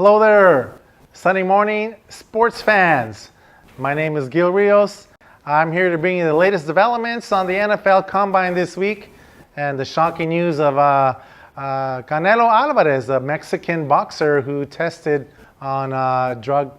Hello there, Sunday morning sports fans. My name is Gil Rios. I'm here to bring you the latest developments on the NFL Combine this week and the shocking news of Canelo Alvarez, a Mexican boxer who tested on drug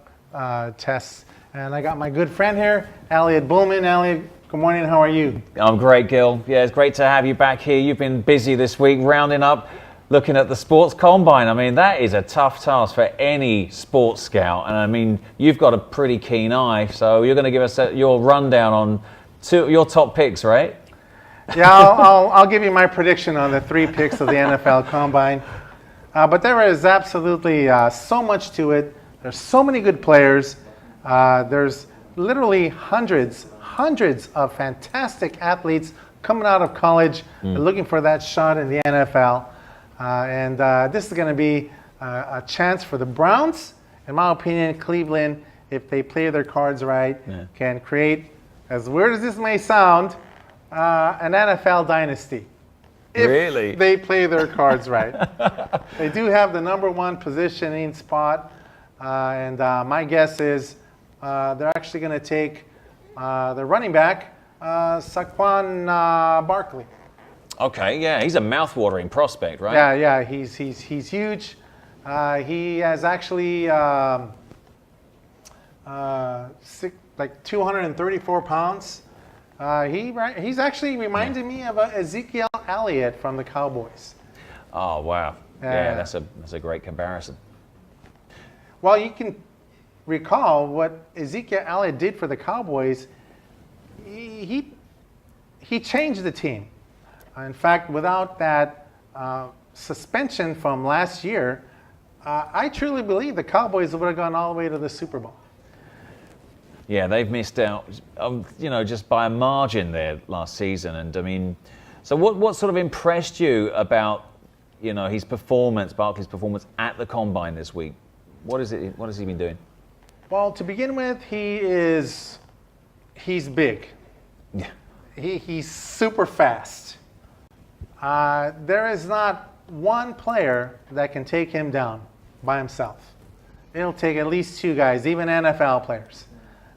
tests. And I got my good friend here, Elliot Bullman. Elliot, good morning. How are you? I'm great, Gil. Yeah, it's great to have you back here. You've been busy this week rounding up, looking at the sports combine. I mean, that is a tough task for any sports scout. And I mean, you've got a pretty keen eye. So you're going to give us your rundown on your top picks, right? Yeah, I'll give you my prediction on the 3 picks of the NFL Combine. But there is absolutely so much to it. There's so many good players. There's literally hundreds of fantastic athletes coming out of college looking for that shot in the NFL. And this is going to be a chance for the Browns. In my opinion, Cleveland, if they play their cards right, can create, as weird as this may sound, an NFL dynasty. If they play their cards right. They do have the number 1 positioning spot. And my guess is they're actually going to take the running back, Saquon Barkley. Okay, yeah, he's a mouth-watering prospect, right? Yeah, he's huge. He has actually like 234 pounds. He's actually reminded me of Ezekiel Elliott from the Cowboys. Oh, wow. Yeah, that's a great comparison. Well, you can recall what Ezekiel Elliott did for the Cowboys. He changed the team. In fact, without that suspension from last year, I truly believe the Cowboys would have gone all the way to the Super Bowl. Yeah, they've missed out, just by a margin there last season. And I mean, so what sort of impressed you about, his performance, Barkley's performance at the Combine this week? What has he been doing? Well, to begin with, he's big. Yeah. He's super fast. There is not one player that can take him down by himself. It'll take at least 2 guys, even NFL players.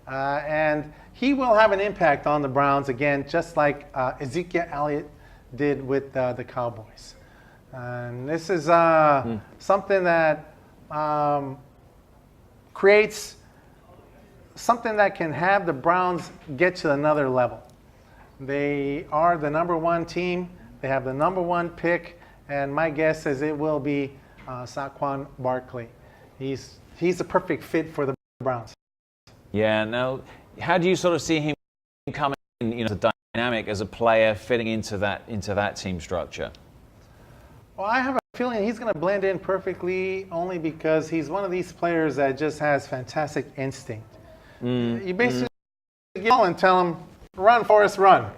And he will have an impact on the Browns again, just like Ezekiel Elliott did with the Cowboys. And this is something that creates something that can have the Browns get to another level. They are the number 1 team. They have the number 1 pick, and my guess is it will be Saquon Barkley. He's a perfect fit for the Browns. Yeah. Now, how do you sort of see him coming in, as a dynamic as a player fitting into that team structure? Well, I have a feeling he's going to blend in perfectly, only because he's one of these players that just has fantastic instinct. You basically get the ball and tell him, "Run, Forrest, run."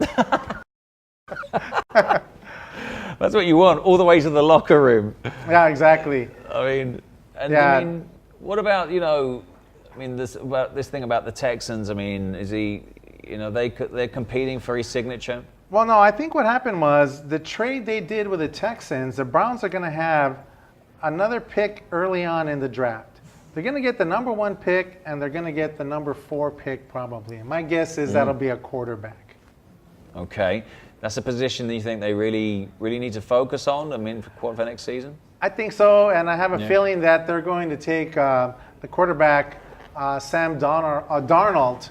That's what you want, all the way to the locker room. Yeah, exactly. I mean, what about, this thing about the Texans? I mean, is he, they're competing for his signature? Well, no, I think what happened was the trade they did with the Texans, the Browns are going to have another pick early on in the draft. They're going to get the number 1 pick, and they're going to get the number 4 pick probably. And my guess is that'll be a quarterback. Okay. That's a position that you think they really need to focus on, for next season? I think so, and I have a feeling that they're going to take the quarterback, Sam Darnold,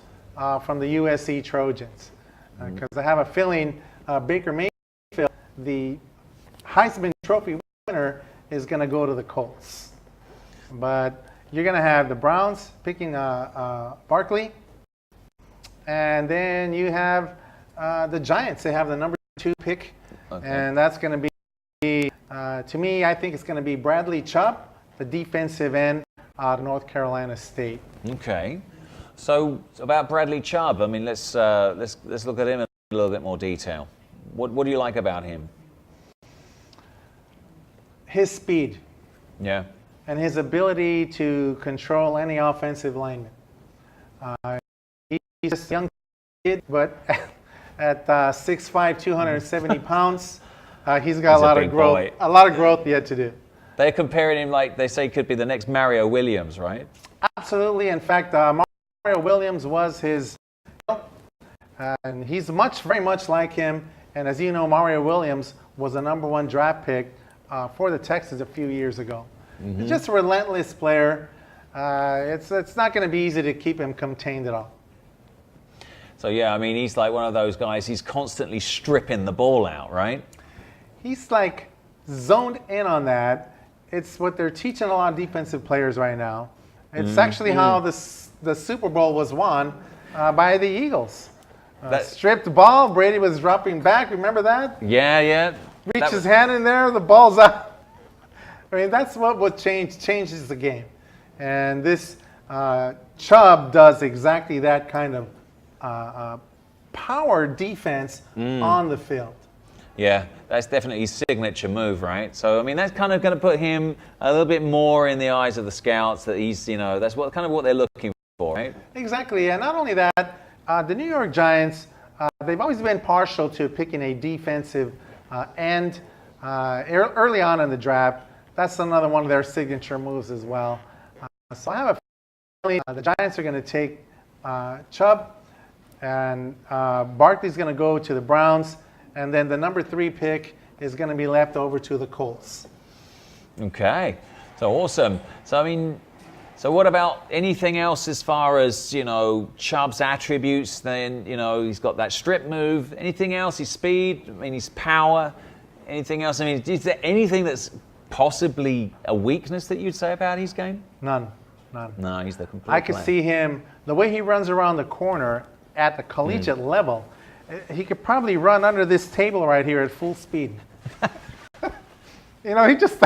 from the USC Trojans. Because I have a feeling Baker Mayfield, the Heisman Trophy winner, is going to go to the Colts. But you're going to have the Browns picking Barkley, and then you have the Giants. They have the number 2 pick, and that's going to be, to me, I think it's going to be Bradley Chubb, the defensive end out of North Carolina State. Okay. So about Bradley Chubb, I mean, let's look at him in a little bit more detail. What do you like about him? His speed. Yeah. And his ability to control any offensive lineman. He's a young kid, but at 6'5", 270 pounds, he's got a lot of growth yet to do. They're comparing him like they say could be the next Mario Williams, right? Absolutely. In fact, Mario Williams was his, and he's very much like him. And as you know, Mario Williams was a #1 draft pick for the Texans a few years ago. He's just a relentless player. It's not going to be easy to keep him contained at all. So yeah, I mean, he's like one of those guys. He's constantly stripping the ball out, right? He's like zoned in on that. It's what they're teaching a lot of defensive players right now. It's actually how the Super Bowl was won by the Eagles. Stripped ball, Brady was dropping back. Remember that? Yeah, yeah. Reach his hand in there, the ball's out. I mean, that's what changes the game. And this Chubb does exactly that kind of power defense on the field. Yeah, that's definitely his signature move, right? So, I mean, that's kind of going to put him a little bit more in the eyes of the scouts that he's, you know, that's kind of what they're looking for, right? Exactly. And not only that, the New York Giants, they've always been partial to picking a defensive end early on in the draft. That's another one of their signature moves as well. So I have a feeling the Giants are going to take Chubb, and Barkley's going to go to the Browns, and then the #3 pick is going to be left over to the Colts. Okay, so awesome. So I mean, so what about anything else as far as, you know, Chubb's attributes? Then, you know, he's got that strip move. Anything else? His speed? I mean, his power? Anything else? I mean, is there anything that's possibly a weakness that you'd say about his game? None. No, he's the complete I could player. see him, the way he runs around the corner at the collegiate level, he could probably run under this table right here at full speed. You know, he just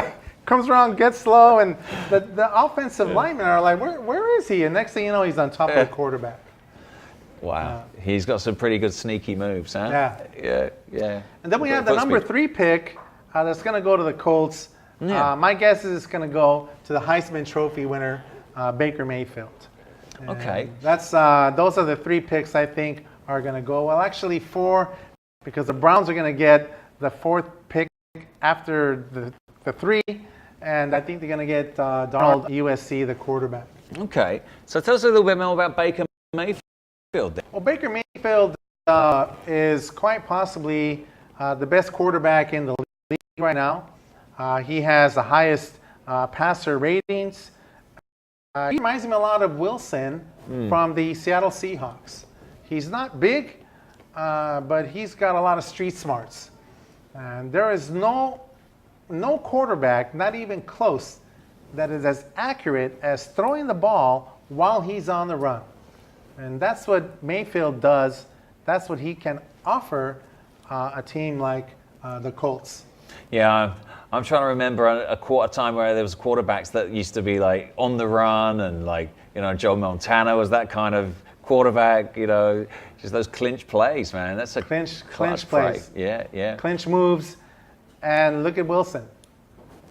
comes around, gets slow, and the offensive linemen are like, where is he? And next thing you know, he's on top of the quarterback. Wow, he's got some pretty good sneaky moves, huh? Yeah. And then we have the #3 pick that's going to go to the Colts. Yeah. My guess is it's going to go to the Heisman Trophy winner, Baker Mayfield. And Okay. those are the 3 picks I think are going to go. Well, actually 4, because the Browns are going to get the 4th pick after the 3, and I think they're going to get Darnold, USC, the quarterback. Okay, so tell us a little bit more about Baker Mayfield then. Well, Baker Mayfield is quite possibly the best quarterback in the league right now. He has the highest passer ratings. He reminds me a lot of Wilson from the Seattle Seahawks. He's not big, but he's got a lot of street smarts. And there is no quarterback, not even close, that is as accurate as throwing the ball while he's on the run. And that's what Mayfield does. That's what he can offer a team like the Colts. Yeah, I'm trying to remember a time where there was quarterbacks that used to be like on the run, and like, you know, Joe Montana was that kind of quarterback, you know, just those clinch plays, man. That's a Clinch clutch plays. play. Yeah. Clinch moves. And look at Wilson.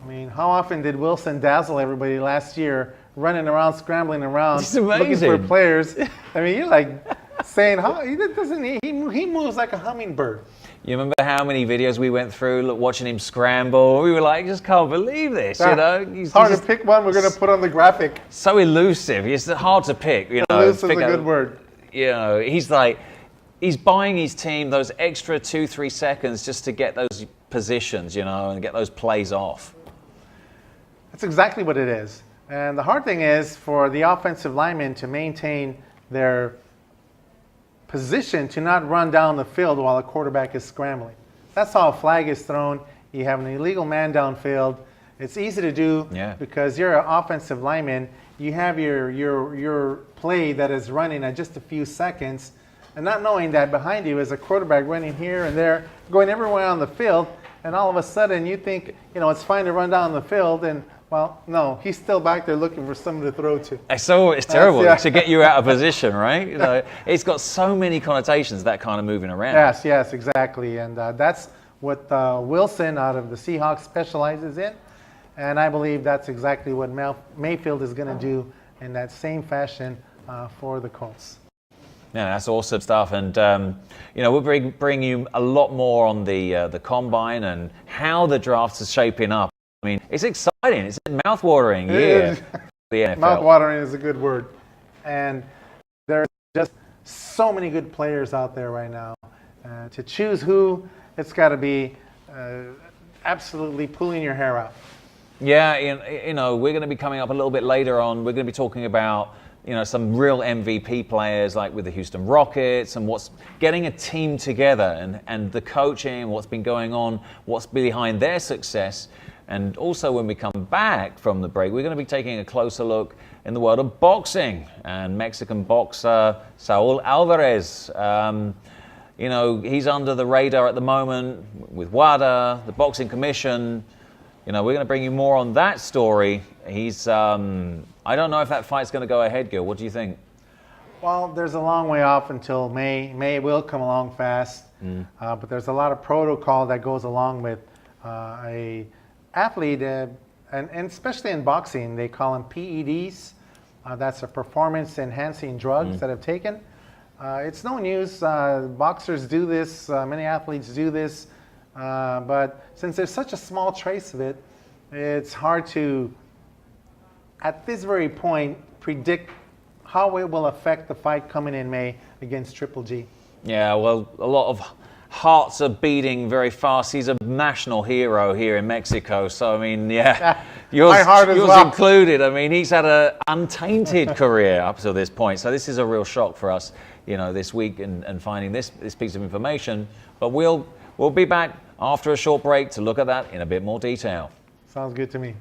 I mean, how often did Wilson dazzle everybody last year, running around, scrambling around, It's amazing. looking for players? I mean, you're like saying, he moves like a hummingbird. You remember how many videos we went through watching him scramble? We were like, just can't believe this, you know? It's hard to pick one we're going to put on the graphic. So elusive. It's hard to pick, you know. Elusive is a good word. You know, he's buying his team those extra 2-3 seconds just to get those positions, you know, and get those plays off. That's exactly what it is. And the hard thing is for the offensive linemen to maintain their position to not run down the field while the quarterback is scrambling. That's how a flag is thrown. You have an illegal man downfield. It's easy to do because you're an offensive lineman. You have your play that is running at just a few seconds, and not knowing that behind you is a quarterback running here and there, going everywhere on the field, and all of a sudden you think, you know, it's fine to run down the field, and well, no, he's still back there looking for someone to throw to. So it's terrible to get you out of position, right? You know, it's got so many connotations, that kind of moving around. Yes, exactly. And that's what Wilson out of the Seahawks specializes in. And I believe that's exactly what Mayfield is going to do in that same fashion for the Colts. Yeah, that's awesome stuff. And, you know, we'll bring you a lot more on the combine and how the draft is shaping up. I mean, it's exciting. It's a mouth-watering It year is. for the NFL. Mouth-watering is a good word. And there's just so many good players out there right now. To choose who, it's got to be absolutely pulling your hair out. Yeah, you know, we're going to be coming up a little bit later on. We're going to be talking about, you know, some real MVP players like with the Houston Rockets and what's getting a team together and the coaching, what's been going on, what's behind their success. And also when we come back from the break, we're going to be taking a closer look in the world of boxing and Mexican boxer Saul Alvarez. You know, he's under the radar at the moment with WADA, the Boxing Commission. You know, we're going to bring you more on that story. He's, I don't know if that fight's going to go ahead, Gil. What do you think? Well, there's a long way off until May. May will come along fast, but there's a lot of protocol that goes along with a athlete, and especially in boxing, they call them PEDs. That's a performance-enhancing drugs that have taken. It's no news. Boxers do this. Many athletes do this. But since there's such a small trace of it, it's hard to, at this very point, predict how it will affect the fight coming in May against Triple G. Yeah, well, a lot of hearts are beating very fast. He's a national hero here in Mexico. So, I mean, yeah, yours included. I mean, he's had an untainted career up to this point. So this is a real shock for us, you know, this week and finding this piece of information. But we'll be back after a short break to look at that in a bit more detail. Sounds good to me.